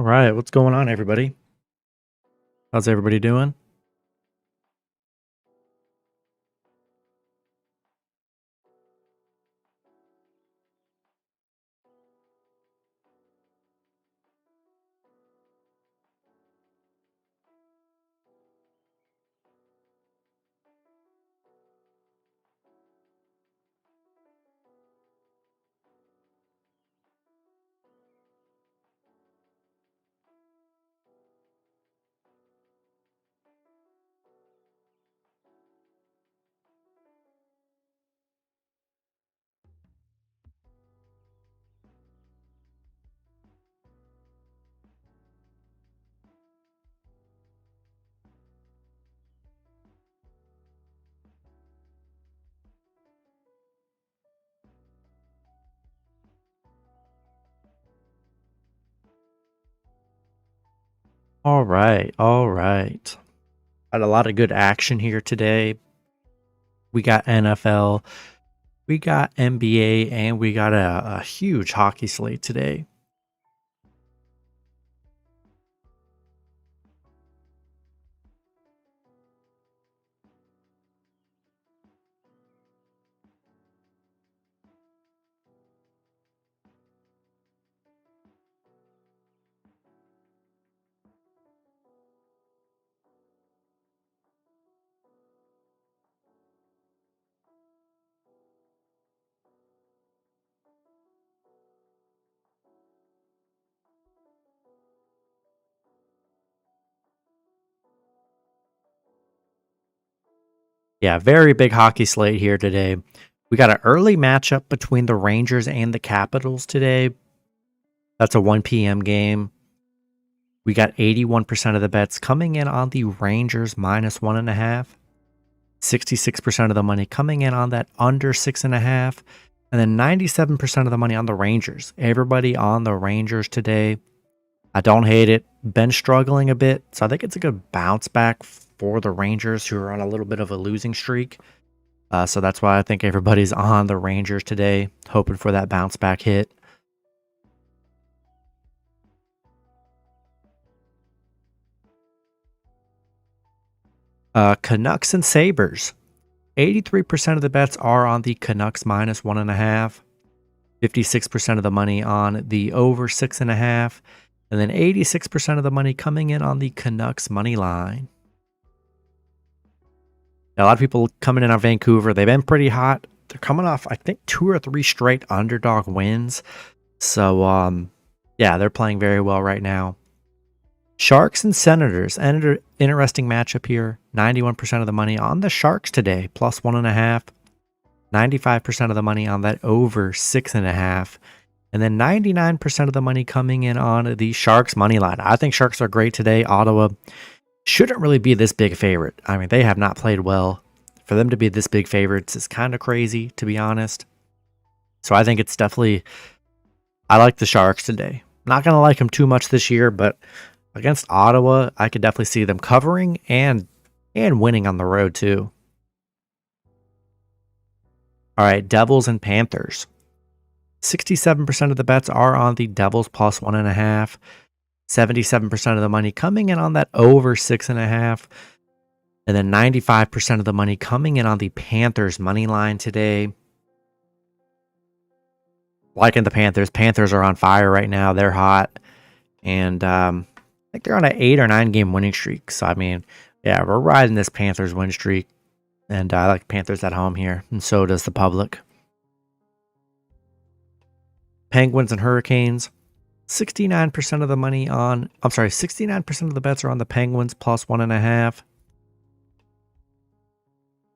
All right, what's going on, everybody? How's everybody doing? All right, all right. Got a lot of good action here today. We got NFL, we got NBA, and we got a huge hockey slate today. Yeah, very big hockey slate here today. We got an early matchup between the Rangers and the Capitals today. That's a 1 p.m. game. We got 81% of the bets coming in on the Rangers minus 1.5. 66% of the money coming in on that under 6.5. And then 97% of the money on the Rangers. Everybody on the Rangers today. I don't hate it. Been struggling a bit. So I think it's a good bounce back for the Rangers, who are on a little bit of a losing streak. So that's why I think everybody's on the Rangers today, hoping for that bounce back hit. Canucks and Sabres. 83% of the bets are on the Canucks minus 1.5. 56% of the money on the over 6.5. And then 86% of the money coming in on the Canucks money line. Now, a lot of people coming in on Vancouver. They've been pretty hot. They're coming off, I think, 2 or 3 straight underdog wins. So, yeah, they're playing very well right now. Sharks and Senators. Interesting matchup here. 91% of the money on the Sharks today, plus 1.5. 95% of the money on that over 6.5. And then 99% of the money coming in on the Sharks money line. I think Sharks are great today. Ottawa shouldn't really be this big favorite. I mean, they have not played well. For them to be this big favorites is kind of crazy, to be honest. So I think it's definitely, I like the Sharks today. Not going to like them too much this year, but against Ottawa, I could definitely see them covering and winning on the road too. All right, Devils and Panthers. 67% of the bets are on the Devils plus 1.5. 77% of the money coming in on that over 6.5. And then 95% of the money coming in on the Panthers money line today. Liking the Panthers. Panthers are on fire right now. They're hot. And I think they're on an 8 or 9 game winning streak. So, I mean, yeah, we're riding this Panthers win streak. And I like Panthers at home here. And so does the public. Penguins and Hurricanes. 69% of the money on, 69% of the bets are on the Penguins plus 1.5.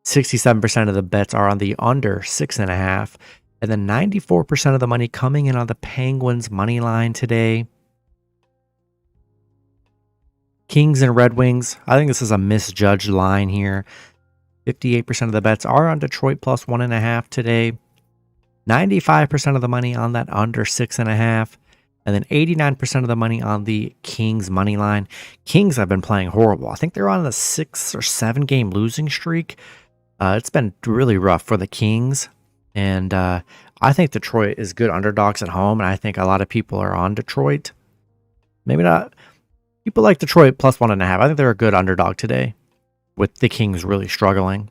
67% of the bets are on the under 6.5. And then 94% of the money coming in on the Penguins money line today. Kings and Red Wings. I think this is a misjudged line here. 58% of the bets are on Detroit plus 1.5 today. 95% of the money on that under 6.5. And then 89% of the money on the Kings money line. Kings have been playing horrible. I think they're on a 6 or 7 game losing streak. It's been really rough for the Kings. And I think Detroit is good underdogs at home. And I think a lot of people are on Detroit. Maybe not. People like Detroit plus 1.5. I think they're a good underdog today, with the Kings really struggling.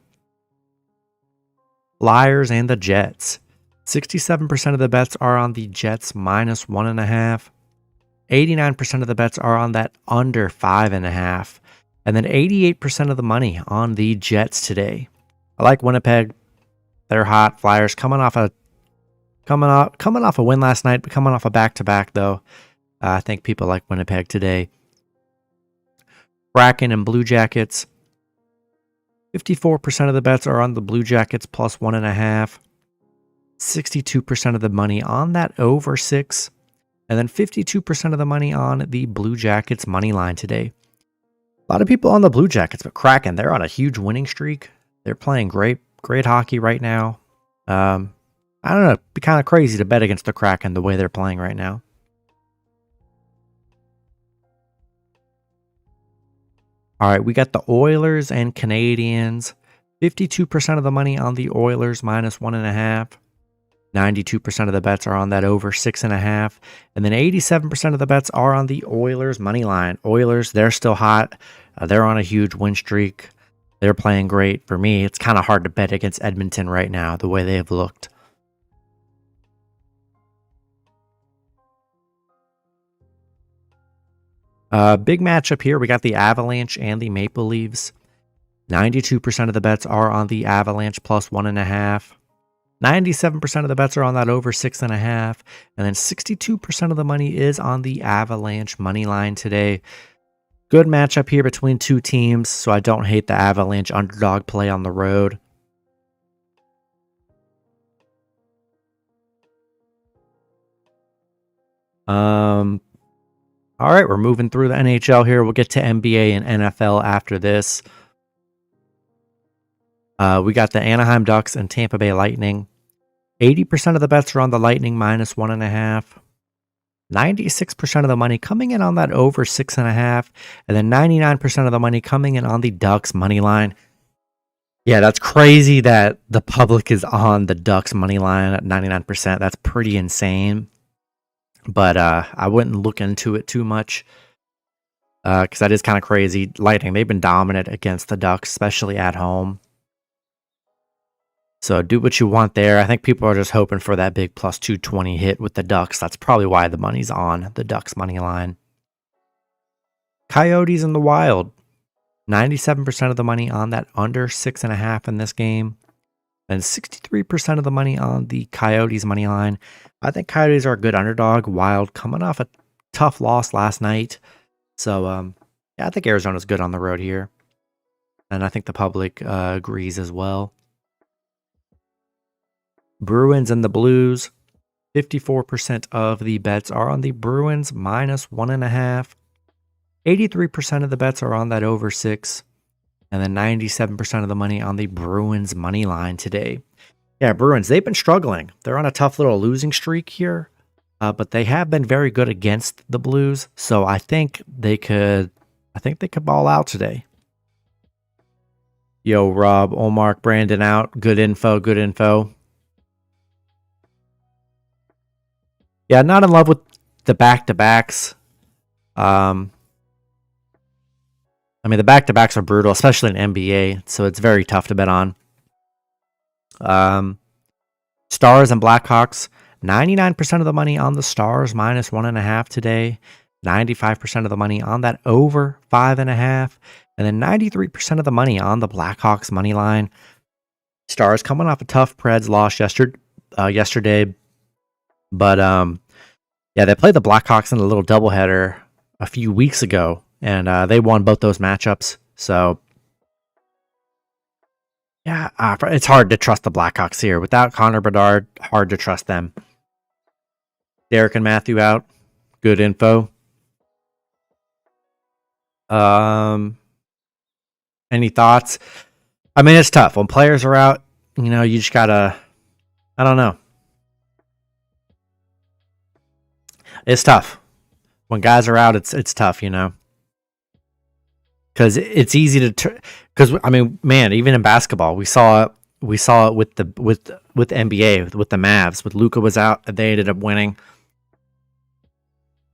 Flyers and the Jets. 67% of the bets are on the Jets minus 1.5. 89% of the bets are on that under 5.5. And then 88% of the money on the Jets today. I like Winnipeg. They're hot. Flyers coming off a win last night, but coming off a back-to-back though. I think people like Winnipeg today. Kraken and Blue Jackets. 54% of the bets are on the Blue Jackets plus 1.5. 62% of the money on that over 6. And then 52% of the money on the Blue Jackets money line today. A lot of people on the Blue Jackets, but Kraken, they're on a huge winning streak. They're playing great hockey right now. I don't know. It'd be kind of crazy to bet against the Kraken the way they're playing right now. All right, we got the Oilers and Canadiens. 52% of the money on the Oilers minus 1.5. 92% of the bets are on that over 6.5. And then 87% of the bets are on the Oilers money line. Oilers, they're still hot. They're on a huge win streak. They're playing great. For me, it's kind of hard to bet against Edmonton right now, the way they have looked. Big matchup here. We got the Avalanche and the Maple Leafs. 92% of the bets are on the Avalanche plus 1.5. 97% of the bets are on that over 6.5. And then 62% of the money is on the Avalanche money line today. Good matchup here between two teams, so I don't hate the Avalanche underdog play on the road. All right, we're moving through the NHL here. We'll get to NBA and NFL after this. We got the Anaheim Ducks and Tampa Bay Lightning. 80% of the bets are on the Lightning minus 1.5. 96% of the money coming in on that over 6.5. And then 99% of the money coming in on the Ducks money line. Yeah, that's crazy that the public is on the Ducks money line at 99%. That's pretty insane. But I wouldn't look into it too much because that is kind of crazy. Lightning, they've been dominant against the Ducks, especially at home. So do what you want there. I think people are just hoping for that big plus 220 hit with the Ducks. That's probably why the money's on the Ducks money line. Coyotes and the Wild. 97% of the money on that under 6.5 in this game. And 63% of the money on the Coyotes money line. I think Coyotes are a good underdog. Wild coming off a tough loss last night. So, yeah, I think Arizona's good on the road here. And I think the public agrees as well. Bruins and the Blues. 54% of the bets are on the Bruins minus 1.5. 83% of the bets are on that over 6. And then 97% of the money on the Bruins money line today. Yeah, Bruins, they've been struggling. They're on a tough little losing streak here. But they have been very good against the Blues. So I think they could ball out today. Yo, Rob, Omar, Brandon out. Good info. Yeah, not in love with the back-to-backs. I mean, the back-to-backs are brutal, especially in NBA, so it's very tough to bet on. Stars and Blackhawks, 99% of the money on the Stars, minus 1.5 today. 95% of the money on that over 5.5. And then 93% of the money on the Blackhawks money line. Stars coming off a tough Preds loss yesterday. But, yeah, they played the Blackhawks in a little doubleheader a few weeks ago. And they won both those matchups. So, yeah, it's hard to trust the Blackhawks here. Without Connor Bedard, hard to trust them. Derek and Matthew out. Good info. Any thoughts? I mean, it's tough. When players are out, you just gotta, I don't know. It's tough. When guys are out, it's tough, Because it's easy to, because I mean, man, even in basketball, we saw it with NBA with the Mavs. With Luka was out, they ended up winning.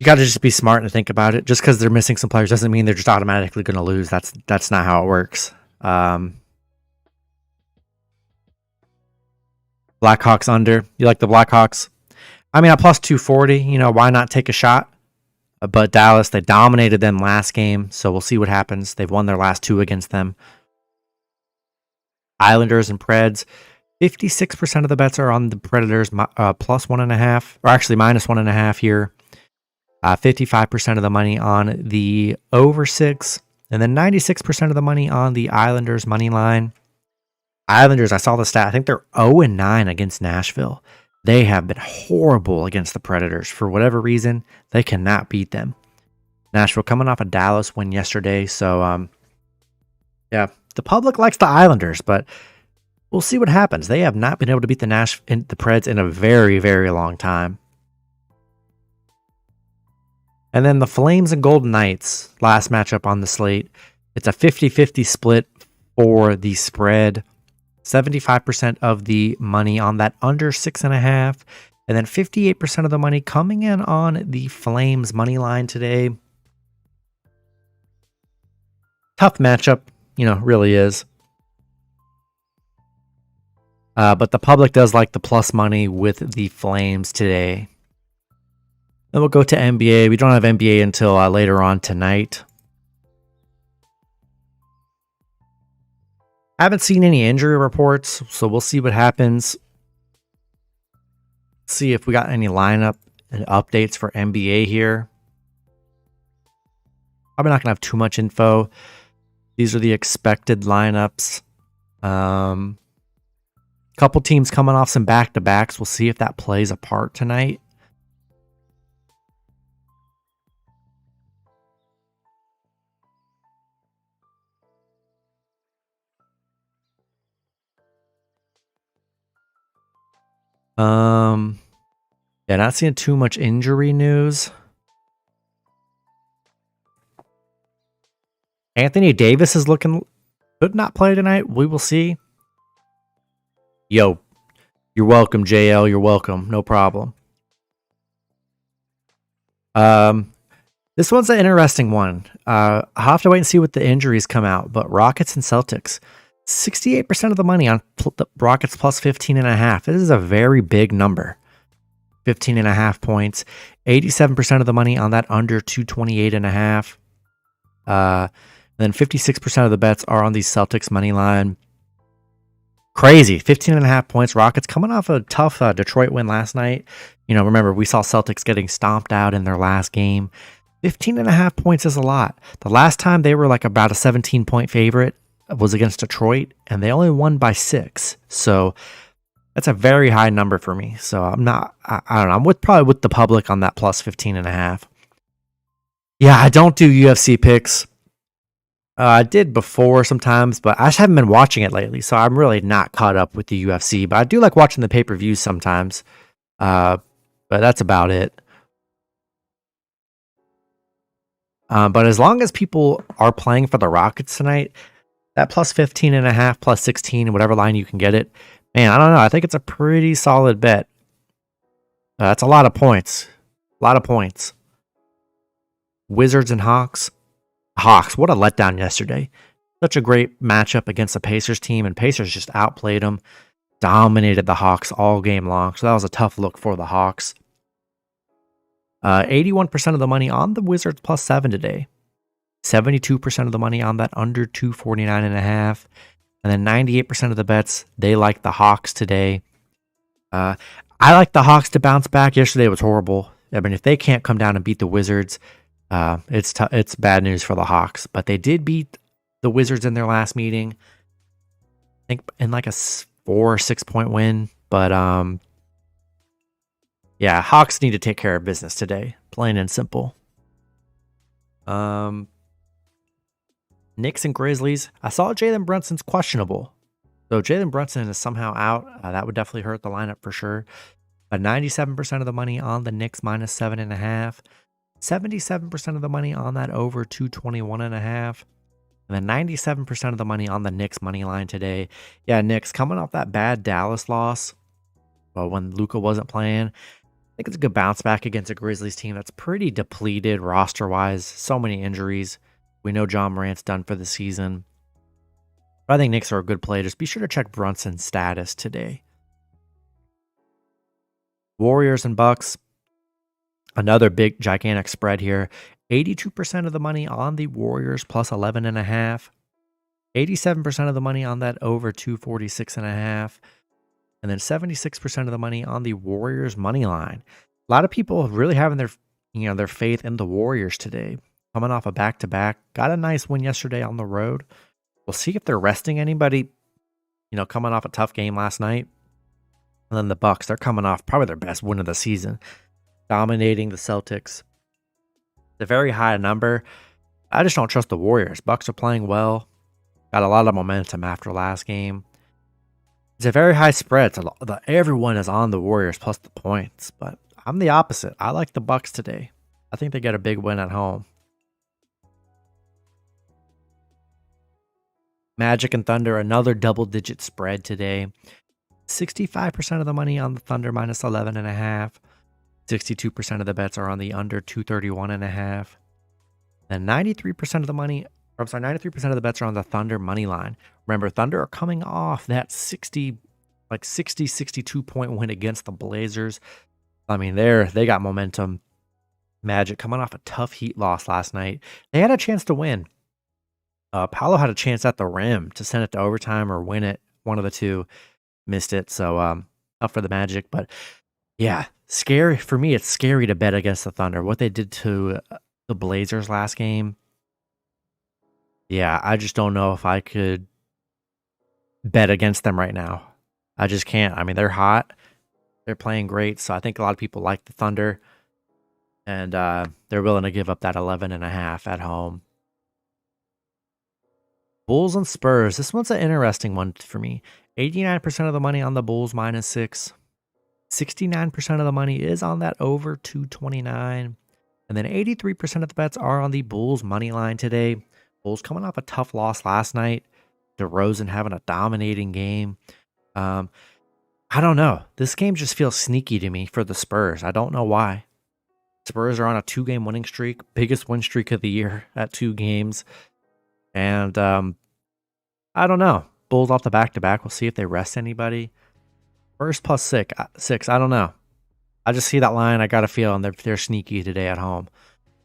You got to just be smart and think about it. Just because they're missing some players doesn't mean they're just automatically going to lose. That's not how it works. Blackhawks under. You like the Blackhawks? I mean, at plus 240, you know, why not take a shot? But Dallas, they dominated them last game, so we'll see what happens. They've won their last 2 against them. Islanders and Preds. 56% of the bets are on the Predators, plus 1.5, or actually minus 1.5 here. 55% of the money on the over 6, and then 96% of the money on the Islanders money line. Islanders, I saw the stat. I think they're 0-9 against Nashville. They have been horrible against the Predators. For whatever reason, they cannot beat them. Nashville coming off a Dallas win yesterday, so yeah, the public likes the Islanders, but we'll see what happens. They have not been able to beat the Preds in a very, very long time. And then the Flames and Golden Knights, last matchup on the slate. It's a 50-50 split for the spread. 75% of the money on that under 6.5. And then 58% of the money coming in on the Flames money line today. Tough matchup, you know, really is. But the public does like the plus money with the Flames today. Then we'll go to NBA. We don't have NBA until later on tonight. I haven't seen any injury reports, so we'll see what happens. See if we got any lineup and updates for NBA here. Probably not going to have too much info. These are the expected lineups. Couple teams coming off some back-to-backs. We'll see if that plays a part tonight. Yeah, not seeing too much injury news. Anthony Davis is looking could not play tonight. We will see. Yo, you're welcome, JL. You're welcome. No problem. This one's an interesting one. I'll have to wait and see what the injuries come out. But Rockets and Celtics. 68% of the money on the Rockets plus 15.5. This is a very big number. 15.5 points. 87% of the money on that under 228.5. Then 56% of the bets are on the Celtics money line. Crazy. 15.5 points. Rockets coming off a tough Detroit win last night. You know, remember, we saw Celtics getting stomped out in their last game. 15.5 points is a lot. The last time they were like about a 17-point favorite was against Detroit, and they only won by 6. So that's a very high number for me. So I'm not, I don't know. I'm probably with the public on that plus 15.5. Yeah, I don't do UFC picks. I did before sometimes, but I just haven't been watching it lately. So I'm really not caught up with the UFC, but I do like watching the pay-per-views sometimes. But that's about it. But as long as people are playing for the Rockets tonight, that plus 15.5, plus 16, whatever line you can get it. Man, I don't know. I think it's a pretty solid bet. That's a lot of points. A lot of points. Wizards and Hawks. Hawks, what a letdown yesterday. Such a great matchup against the Pacers team, and Pacers just outplayed them. Dominated the Hawks all game long. So that was a tough look for the Hawks. 81% of the money on the Wizards plus 7 today. 72% of the money on that under 249.5. And then 98% of the bets, they like the Hawks today. I like the Hawks to bounce back. Yesterday was horrible. I mean, if they can't come down and beat the Wizards, it's bad news for the Hawks. But they did beat the Wizards in their last meeting. I think in like a 4 or 6 point win. But yeah, Hawks need to take care of business today. Plain and simple. Knicks and Grizzlies. I saw Jalen Brunson's questionable. So Jalen Brunson is somehow out. That would definitely hurt the lineup for sure. But 97% of the money on the Knicks minus 7.5. 77% of the money on that over 221.5. And then 97% of the money on the Knicks money line today. Yeah, Knicks coming off that bad Dallas loss. Well, when Luka wasn't playing. think it's a good bounce back against a Grizzlies team that's pretty depleted roster-wise. So many injuries. We know John Morant's done for the season. But I think Knicks are a good play. Just be sure to check Brunson's status today. Warriors and Bucks. Another big, gigantic spread here. 82% of the money on the Warriors plus 11.5. 87% of the money on that over 246.5. And then 76% of the money on the Warriors money line. A lot of people really having their faith in the Warriors today. Coming off a back-to-back. Got a nice win yesterday on the road. We'll see if they're resting anybody. Coming off a tough game last night. And then the Bucks, they're coming off probably their best win of the season. Dominating the Celtics. It's a very high number. I just don't trust the Warriors. Bucks are playing well. Got a lot of momentum after last game. It's a very high spread. So everyone is on the Warriors plus the points. But I'm the opposite. I like the Bucks today. I think they get a big win at home. Magic and Thunder, another double-digit spread today. 65% of the money on the Thunder minus 11.5. 62% of the bets are on the under 231.5. And 93% of the money, 93% of the bets are on the Thunder money line. Remember, Thunder are coming off that 62 point win against the Blazers. I mean, they got momentum. Magic coming off a tough Heat loss last night. They had a chance to win. Paolo had a chance at the rim to send it to overtime or win it. One of the two. Missed it. So up for the Magic. But yeah, scary. For me, it's scary to bet against the Thunder. What they did to the Blazers last game. Yeah, I just don't know if I could bet against them right now. I just can't. I mean, they're hot. They're playing great. So I think a lot of people like the Thunder. And they're willing to give up that 11.5 at home. Bulls and Spurs. This one's an interesting one for me. 89% of the money on the Bulls minus 6. 69% of the money is on that over 229. And then 83% of the bets are on the Bulls money line today. Bulls coming off a tough loss last night. DeRozan having a dominating game. I don't know. This game just feels sneaky to me for the Spurs. I don't know why. Spurs are on a 2-game winning streak. Biggest win streak of the year at 2 games. And I don't know. Bulls off the back-to-back. We'll see if they rest anybody. Spurs plus 6. I don't know. I just see that line. I got a feeling they're sneaky today at home.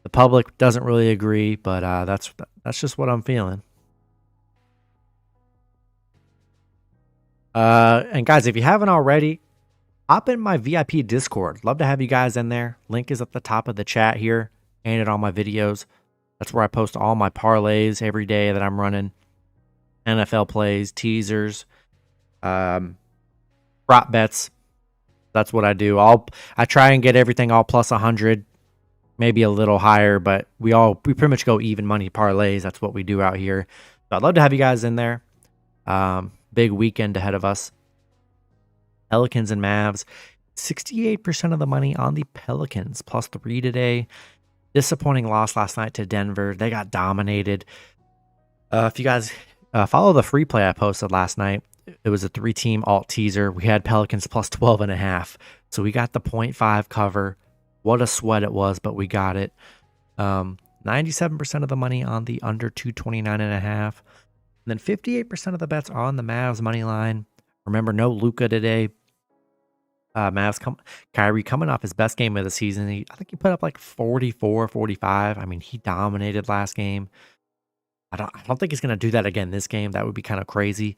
The public doesn't really agree, but that's just what I'm feeling. And guys, if you haven't already, hop in my VIP Discord. Love to have you guys in there. Link is at the top of the chat here and in all my videos. That's where I post all my parlays every day that I'm running. NFL plays, teasers, prop bets. That's what I do. I try and get everything all plus 100, maybe a little higher, but we pretty much go even money parlays. That's what we do out here. So I'd love to have you guys in there. Big weekend ahead of us. Pelicans and Mavs. 68% of the money on the Pelicans plus 3 today. Disappointing loss last night to Denver. They got dominated. If you guys follow the free play I posted last night, it was a 3-team alt teaser. We had Pelicans plus 12.5. So we got the 0.5 cover. What a sweat it was, but we got it. 97% of the money on the under 229.5. And then 58% of the bets are on the Mavs money line. Remember, no Luka today. Kyrie coming off his best game of the season. I think he put up like 44, 45. I mean, he dominated last game. I don't think he's going to do that again this game. That would be kind of crazy.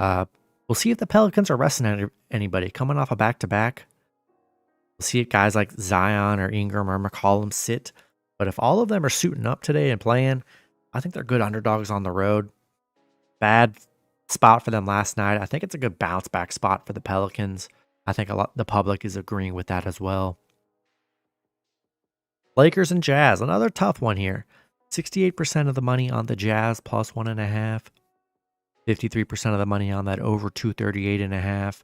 We'll see if the Pelicans are resting anybody. Coming off a back-to-back. We'll see if guys like Zion or Ingram or McCollum sit. But if all of them are suiting up today and playing, I think they're good underdogs on the road. Bad spot for them last night. I think it's a good bounce-back spot for the Pelicans. I think the public is agreeing with that as well. Lakers and Jazz, another tough one here. 68% of the money on the Jazz plus 1.5. 53% of the money on that over 238.5.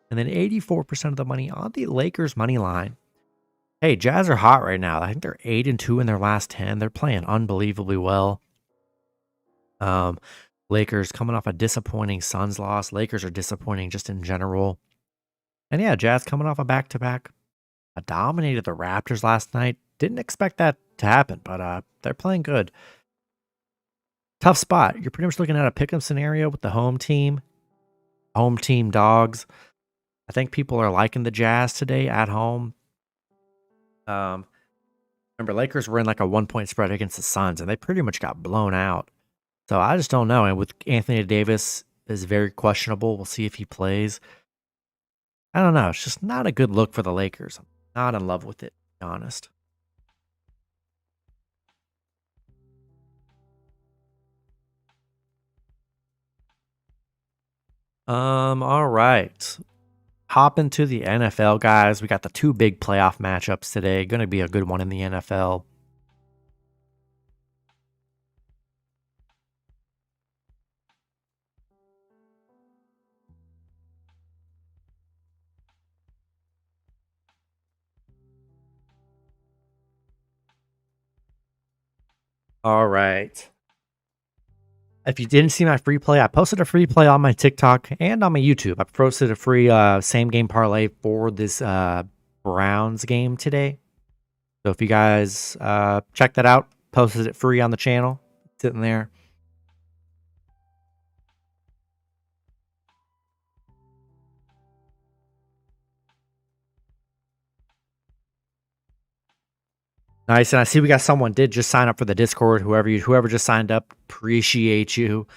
And then 84% of the money on the Lakers money line. Hey, Jazz are hot right now. I think they're 8-2 in their last 10. They're playing unbelievably well. Lakers coming off a disappointing Suns loss. Lakers are disappointing just in general. And yeah, Jazz coming off a back-to-back. dominated the Raptors last night. Didn't expect that to happen, but they're playing good. Tough spot. You're pretty much looking at a pick'em scenario with the home team dogs. I think people are liking the Jazz today at home. Remember, Lakers were in like a 1-point spread against the Suns, and they pretty much got blown out. So I just don't know. And with Anthony Davis is very questionable. We'll see if he plays. I don't know. It's just not a good look for the Lakers. I'm not in love with it, to be honest. All right. Hop into the NFL, guys. We got the 2 big playoff matchups today. Going to be a good one in the NFL. All right. If you didn't see my free play, I posted a free play on my TikTok and on my YouTube. I posted a free same game parlay for this Browns game today. So if you guys check that out, posted it free on the channel, sitting there. Nice, and I see we got someone did just sign up for the Discord. Whoever just signed up, appreciate you.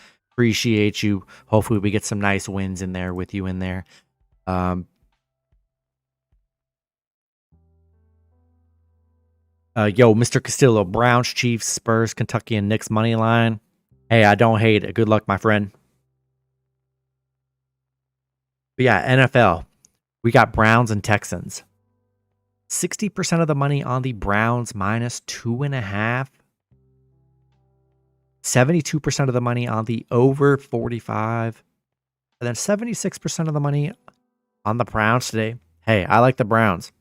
Hopefully we get some nice wins in there with you in there. Yo, Mr. Castillo, Browns, Chiefs, Spurs, Kentucky, and Knicks money line. Hey, I don't hate it. Good luck, my friend. But yeah, NFL. We got Browns and Texans. 60% of the money on the Browns minus 2.5. 72% of the money on the over 45. And then 76% of the money on the Browns today. Hey, I like the Browns.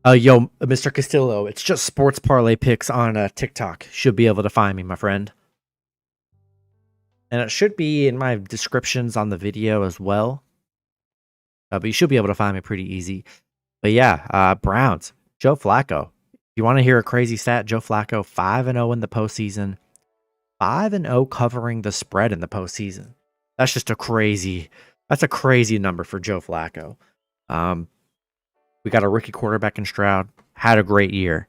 Yo, Mr. Castillo, it's just sports parlay picks on TikTok. Should be able to find me, my friend. And it should be in my descriptions on the video as well. But you should be able to find me pretty easy. But yeah, Browns, Joe Flacco. If you want to hear a crazy stat, Joe Flacco 5-0 in the postseason. 5-0 covering the spread in the postseason. That's just a crazy number for Joe Flacco. We got a rookie quarterback in Stroud. Had a great year.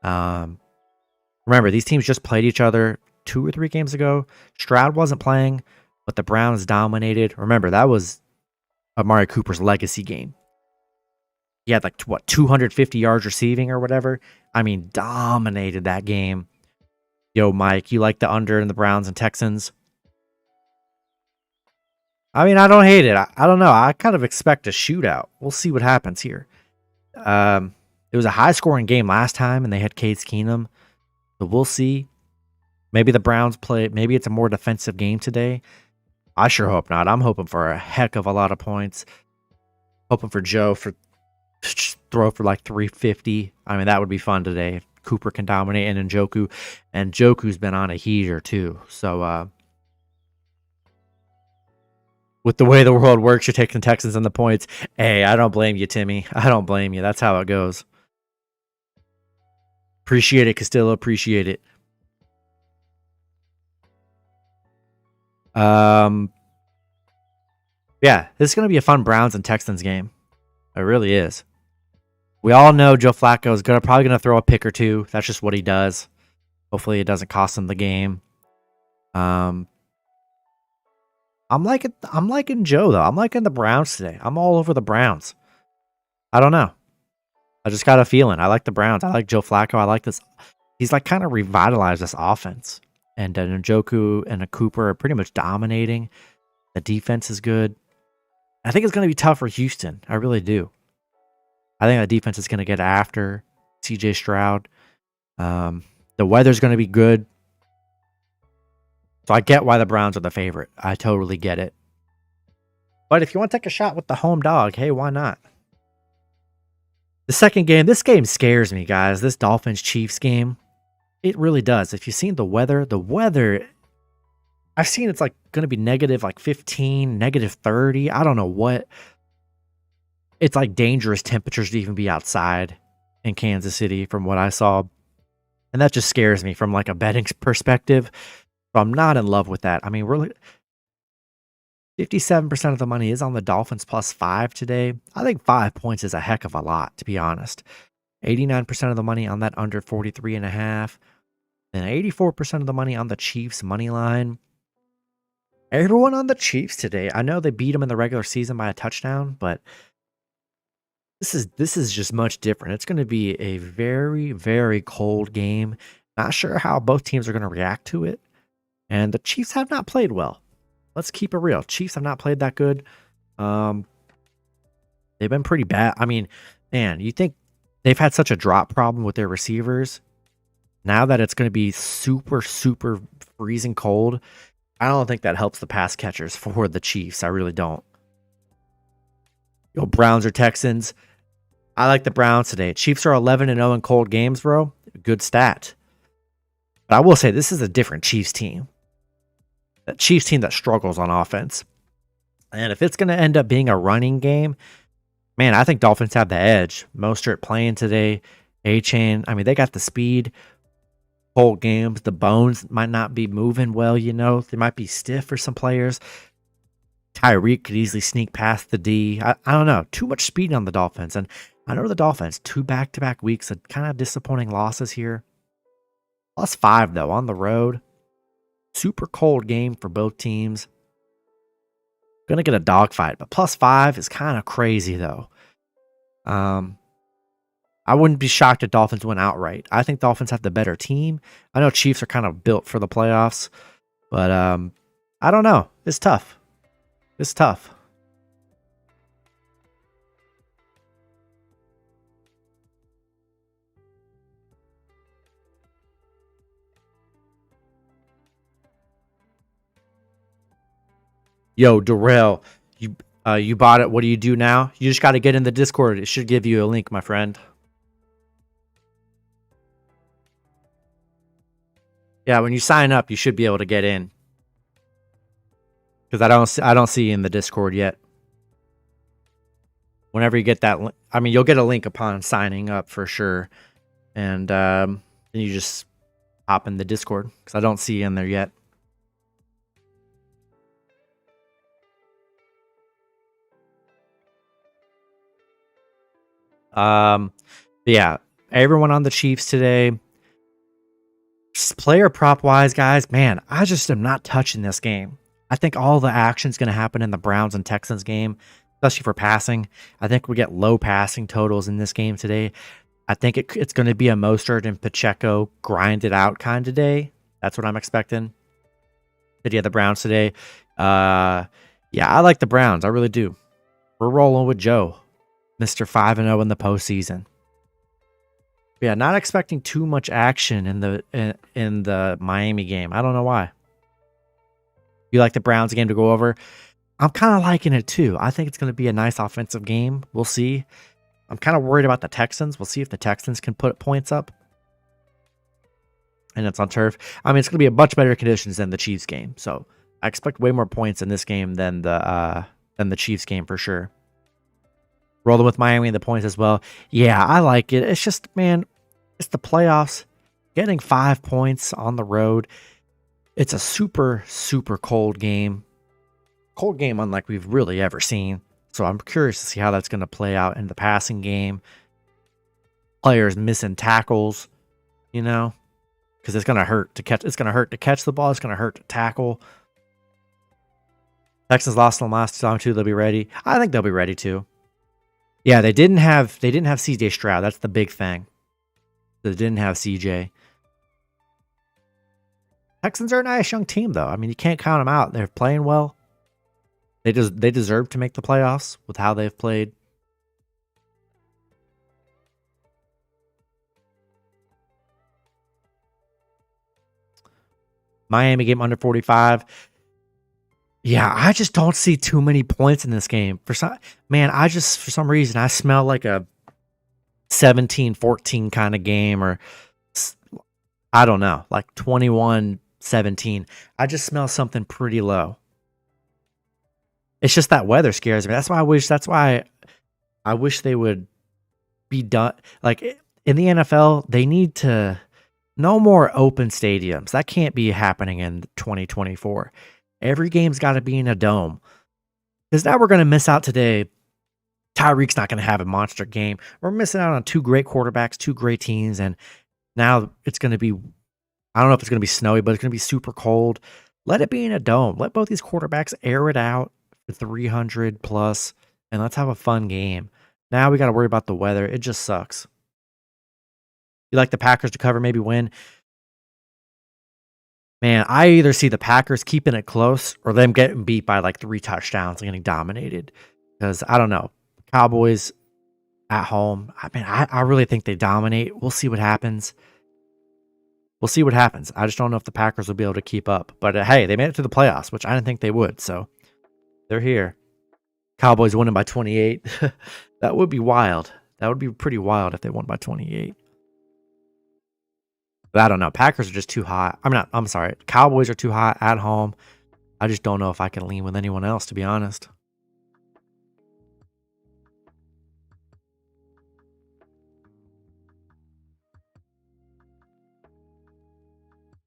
Remember, these teams just played each other 2 or 3 games ago. Stroud wasn't playing, but the Browns dominated. Remember, that was Amari Cooper's legacy game. He had 250 yards receiving or whatever. I mean, dominated that game. Yo, Mike, you like the under in the Browns and Texans? I mean, I don't hate it. I don't know. I kind of expect a shootout. We'll see what happens here. It was a high-scoring game last time, and they had Case Keenum. So we'll see. Maybe the Browns play. Maybe it's a more defensive game today. I sure hope not. I'm hoping for a heck of a lot of points. Hoping for Joe for throw for 350. I mean, that would be fun today. If Cooper can dominate and Njoku. And Njoku's been on a heater too. So with the way the world works, you're taking Texans and the points. Hey, I don't blame you, Timmy. I don't blame you. That's how it goes. Appreciate it, Castillo. Appreciate it. Yeah, this is going to be a fun Browns and Texans game. It really is. We all know Joe Flacco is probably going to throw a pick or 2. That's just what he does. Hopefully it doesn't cost him the game. I'm liking Joe, though. I'm liking the Browns today. I'm all over the Browns. I don't know. I just got a feeling. I like the Browns. I like Joe Flacco. I like this. He's kind of revitalized this offense. And Njoku and Cooper are pretty much dominating. The defense is good. I think it's going to be tough for Houston. I really do. I think the defense is going to get after CJ Stroud. The weather's going to be good. So I get why the Browns are the favorite. I totally get it. But if you want to take a shot with the home dog, hey, why not? The second game, this game scares me, guys. This Dolphins-Chiefs game. It really does. If you've seen the weather, I've seen it's going to be negative 15, negative 30. I don't know what. it's like dangerous temperatures to even be outside in Kansas City from what I saw. And that just scares me from like a betting perspective. So I'm not in love with that. I mean, we're 57% of the money is on the Dolphins +5 today. I think 5 points is a heck of a lot, to be honest. 89% of the money on that under 43.5. And 84% of the money on the Chiefs money line. Everyone on the Chiefs today. I know they beat them in the regular season by a touchdown, but this is just much different. It's going to be a very, very cold game. Not sure how both teams are going to react to it. And the Chiefs have not played well. Let's keep it real. Chiefs have not played that good. They've been pretty bad. I mean, man, you think they've had such a drop problem with their receivers. Now that it's going to be super, super freezing cold, I don't think that helps the pass catchers for the Chiefs. I really don't. Yo, Browns or Texans? I like the Browns today. Chiefs are 11-0 in cold games, bro. Good stat. But I will say this is a different Chiefs team. That Chiefs team that struggles on offense. And if it's going to end up being a running game, man, I think Dolphins have the edge. Mostert playing today. A-Chain. I mean, they got the speed. Cold games. The bones might not be moving well, you know. They might be stiff for some players. Tyreek could easily sneak past the D. I don't know. Too much speed on the Dolphins. And I know the Dolphins, 2 back-to-back weeks of kind of disappointing losses here. +5, though, on the road. Super cold game for both teams. Gonna get a dogfight, but +5 is kind of crazy, though. I wouldn't be shocked if Dolphins win outright. I think Dolphins have the better team. I know Chiefs are kind of built for the playoffs, but I don't know. It's tough. It's tough. Yo, Darrell, you bought it. What do you do now? You just got to get in the Discord. It should give you a link, my friend. Yeah, when you sign up, you should be able to get in. Because I don't see you in the Discord yet. Whenever you get that, I mean, you'll get a link upon signing up for sure, and then you just hop in the Discord because I don't see you in there yet. Yeah, everyone on the Chiefs today. Player prop wise, guys, man, I just am not touching this game. I think all the action's going to happen in the Browns and Texans game, especially for passing. I think we get low passing totals in this game today. I think it's going to be a Mostert and Pacheco grinded out kind of day. That's what I'm expecting. Did you have the Browns today? Yeah, I like the Browns. I really do. We're rolling with Joe, Mr. 5-0 in the postseason. Yeah, not expecting too much action in the Miami game. I don't know why. You like the Browns game to go over? I'm kind of liking it too. I think it's going to be a nice offensive game. We'll see. I'm kind of worried about the Texans. We'll see if the Texans can put points up. And it's on turf. I mean, it's going to be a much better conditions than the Chiefs game. So I expect way more points in this game than the Chiefs game for sure. Rolling with Miami and the points as well. Yeah, I like it. It's just, man, it's the playoffs. Getting 5 points on the road. It's a super, super cold game. Cold game unlike we've really ever seen. So I'm curious to see how that's going to play out in the passing game. Players missing tackles, you know, because it's going to hurt to catch. It's going to hurt to catch the ball. It's going to hurt to tackle. Texans lost in the last time too. They'll be ready. I think they'll be ready too. Yeah, they didn't have CJ Stroud. That's the big thing. They didn't have CJ. Texans are a nice young team, though. I mean, you can't count them out. They're playing well. They deserve to make the playoffs with how they've played. Miami game under 45. Yeah, I just don't see too many points in this game. For some reason, I smell like a 17-14 kind of game, or I don't know, like 21-17. I just smell something pretty low. It's just that weather scares me. That's why I wish they would be done. Like in the NFL, they need to no more open stadiums. That can't be happening in 2024. Every game's got to be in a dome. Because now we're going to miss out today. Tyreek's not going to have a monster game. We're missing out on two great quarterbacks, two great teams, and now it's going to be, I don't know if it's going to be snowy, but it's going to be super cold. Let it be in a dome. Let both these quarterbacks air it out for 300 plus, and let's have a fun game. Now we got to worry about the weather. It just sucks. You like the Packers to cover, maybe win? Man, I either see the Packers keeping it close or them getting beat by like 3 touchdowns and getting dominated. Because I don't know. Cowboys at home. I really think they dominate. We'll see what happens. We'll see what happens. I just don't know if the Packers will be able to keep up. But hey, they made it to the playoffs, which I didn't think they would. So they're here. Cowboys winning by 28. That would be wild. That would be pretty wild if they won by 28. But I don't know. Packers are just too hot. I'm sorry. Cowboys are too hot at home. I just don't know if I can lean with anyone else, to be honest.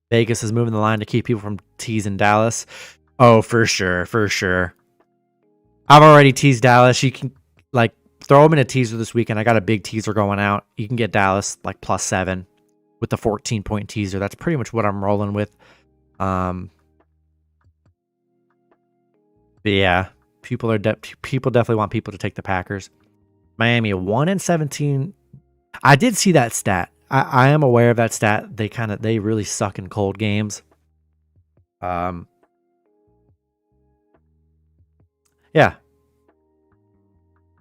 Vegas is moving the line to keep people from teasing Dallas. Oh, for sure. For sure. I've already teased Dallas. You can like throw them in a teaser this weekend. I got a big teaser going out. You can get Dallas like +7 with the 14-point teaser. That's pretty much what I'm rolling with. But yeah, people definitely want people to take the Packers. Miami 1-17. I did see that stat. I am aware of that stat. They really suck in cold games. Yeah.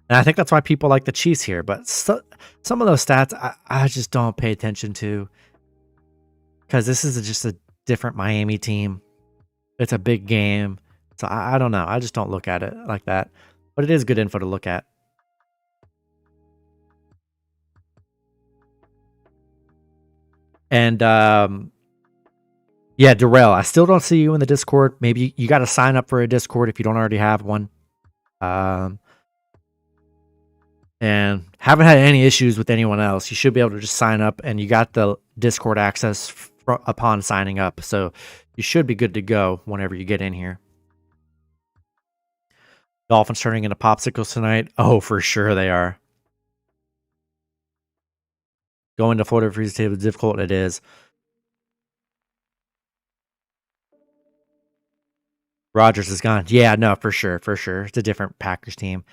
And I think that's why people like the Chiefs here. But some of those stats I just don't pay attention to. Because this is just a different Miami team. It's a big game. So I don't know. I just don't look at it like that. But it is good info to look at. And yeah, Darrell, I still don't see you in the Discord. Maybe you got to sign up for a Discord if you don't already have one. And haven't had any issues with anyone else. You should be able to just sign up, and you got the Discord access upon signing up. So you should be good to go whenever you get in here. Dolphins turning into popsicles tonight. Oh, for sure they are. Going to Florida freeze table is difficult. It is. Rodgers is gone. Yeah, no, for sure. For sure. It's a different Packers team.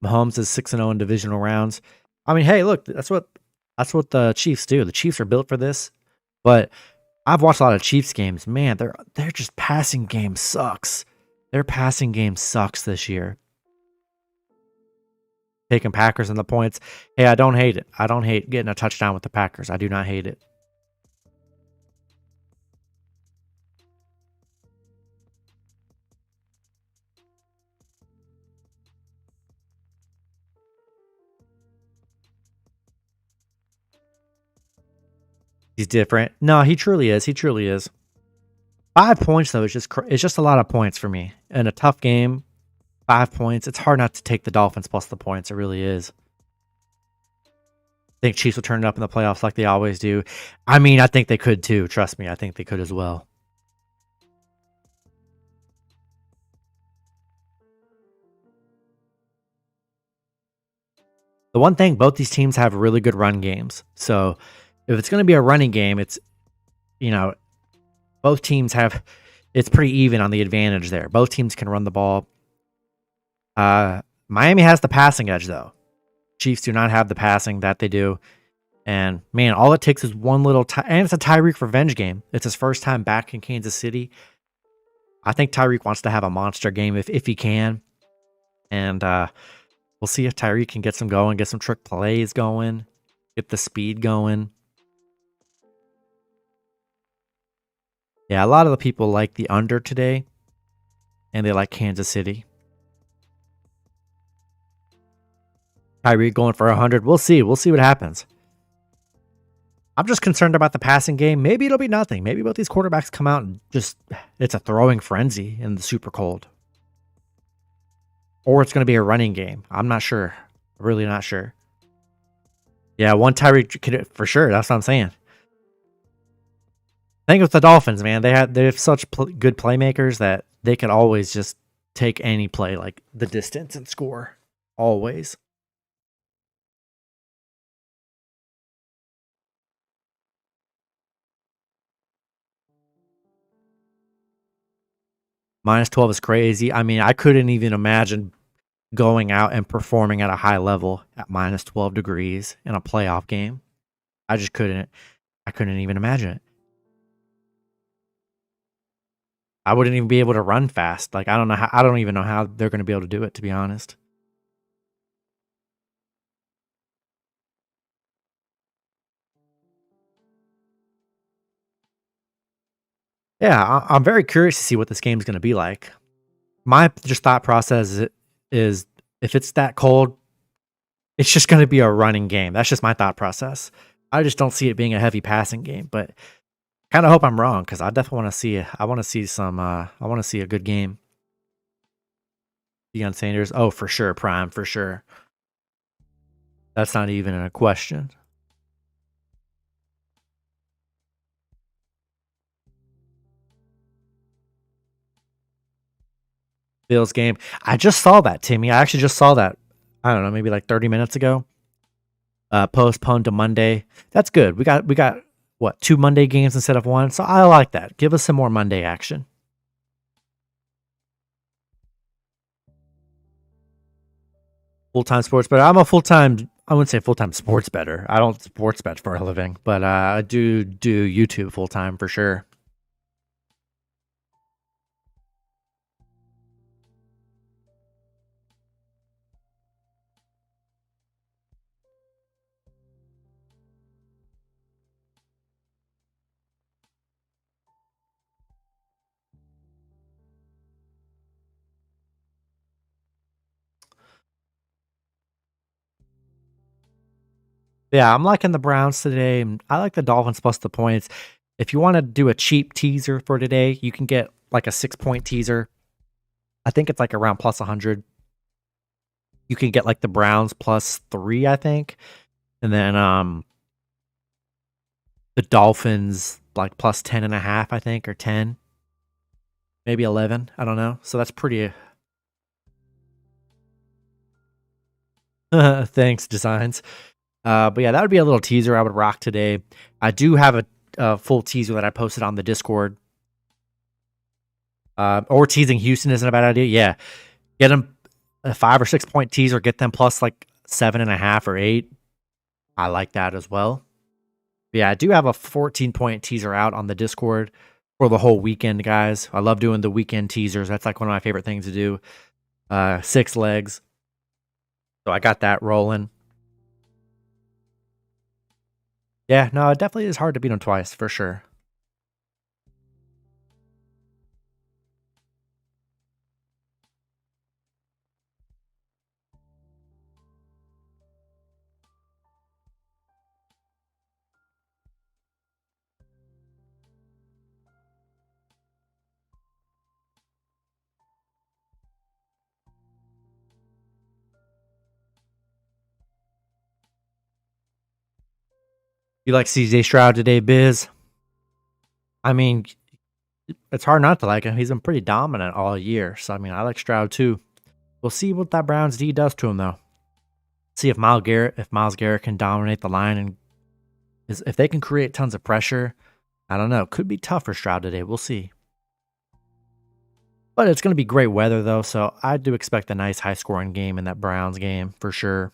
Mahomes is 6-0 in divisional rounds. I mean, hey, look, that's what the Chiefs do. The Chiefs are built for this. But I've watched a lot of Chiefs games. Man, they're just passing game sucks. Their passing game sucks this year. Taking Packers and the points. Hey, I don't hate it. I don't hate getting a touchdown with the Packers. I do not hate it. He's different. No, he truly is. He truly is. 5 points though is just a lot of points for me in a tough game. 5 points. It's hard not to take the Dolphins plus the points. It really is. I think Chiefs will turn it up in the playoffs like they always do. I mean, I think they could too. Trust me, I think they could as well. The one thing, both these teams have really good run games. So if it's going to be a running game, it's, both teams have, it's pretty even on the advantage there. Both teams can run the ball. Miami has the passing edge, though. Chiefs do not have the passing that they do. And, man, all it takes is one little and it's a Tyreek revenge game. It's his first time back in Kansas City. I think Tyreek wants to have a monster game if he can. And we'll see if Tyreek can get some going, get some trick plays going, get the speed going. Yeah, a lot of the people like the under today, and they like Kansas City. Tyreek going for 100. We'll see. We'll see what happens. I'm just concerned about the passing game. Maybe it'll be nothing. Maybe both these quarterbacks come out and just, it's a throwing frenzy in the super cold. Or it's going to be a running game. I'm not sure. Really not sure. Yeah, one Tyreek could for sure. That's what I'm saying. I think with the Dolphins, man, they have such good playmakers that they can always just take any play like the distance and score. Always. -12 is crazy. I mean, I couldn't even imagine going out and performing at a high level at -12 degrees in a playoff game. I just couldn't. I couldn't even imagine it. I wouldn't even be able to run fast. Like I don't even know how they're going to be able to do it, to be honest. Yeah, I'm very curious to see what this game's going to be like. My just thought process is if it's that cold, it's just going to be a running game. That's just my thought process. I just don't see it being a heavy passing game, but kind of hope I'm wrong because I definitely want to see. I want to see some. I want to see a good game. Deion Sanders, oh for sure, prime for sure. That's not even a question. Bills game. I just saw that, Timmy. I actually just saw that. I don't know, maybe like 30 minutes ago. Postponed to Monday. That's good. We got what, 2 Monday games instead of 1. So I like that. Give us some more Monday action. Full-time sports better. I'm a full-time, I wouldn't say full-time sports better. I don't sports bet for a living, but I do YouTube full-time for sure. Yeah, I'm liking the Browns today. I like the Dolphins plus the points. If you want to do a cheap teaser for today, you can get like a 6-point teaser. I think it's like around plus 100. You can get like the Browns plus 3, I think. And then the Dolphins like plus 10.5, I think, or 10. Maybe 11. I don't know. So that's pretty. Thanks, Designs. But yeah, that would be a little teaser I would rock today. I do have a full teaser that I posted on the Discord. Or teasing Houston isn't a bad idea. Yeah, get them a 5 or 6 point teaser. Get them plus like 7.5 or 8. I like that as well. But yeah, I do have a 14-point teaser out on the Discord for the whole weekend, guys. I love doing the weekend teasers. That's like one of my favorite things to do. 6 legs. So I got that rolling. Yeah, no, it definitely is hard to beat them twice, for sure. You like CJ Stroud today, Biz? I mean, it's hard not to like him. He's been pretty dominant all year. So, I mean, I like Stroud too. We'll see what that Browns D does to him, though. See if Myles Garrett can dominate the line and if they can create tons of pressure. I don't know. Could be tough for Stroud today. We'll see. But it's going to be great weather, though. So I do expect a nice high-scoring game in that Browns game for sure.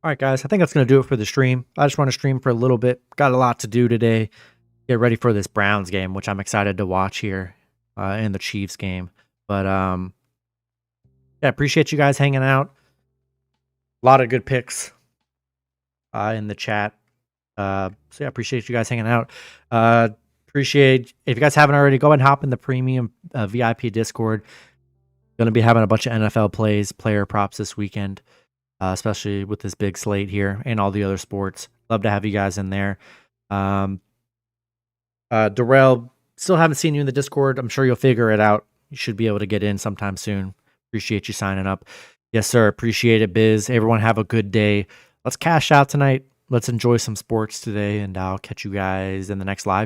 All right, guys. I think that's going to do it for the stream. I just want to stream for a little bit. Got a lot to do today. Get ready for this Browns game, which I'm excited to watch here in the Chiefs game. But yeah, appreciate you guys hanging out. A lot of good picks in the chat. So yeah, appreciate you guys hanging out. Appreciate if you guys haven't already, go ahead and hop in the premium VIP Discord. Going to be having a bunch of NFL plays, player props this weekend. especially with this big slate here and all the other sports. Love to have you guys in there. Darrell, still haven't seen you in the Discord. I'm sure you'll figure it out. You should be able to get in sometime soon. Appreciate you signing up. Yes, sir. Appreciate it, Biz. Everyone have a good day. Let's cash out tonight. Let's enjoy some sports today, and I'll catch you guys in the next live stream.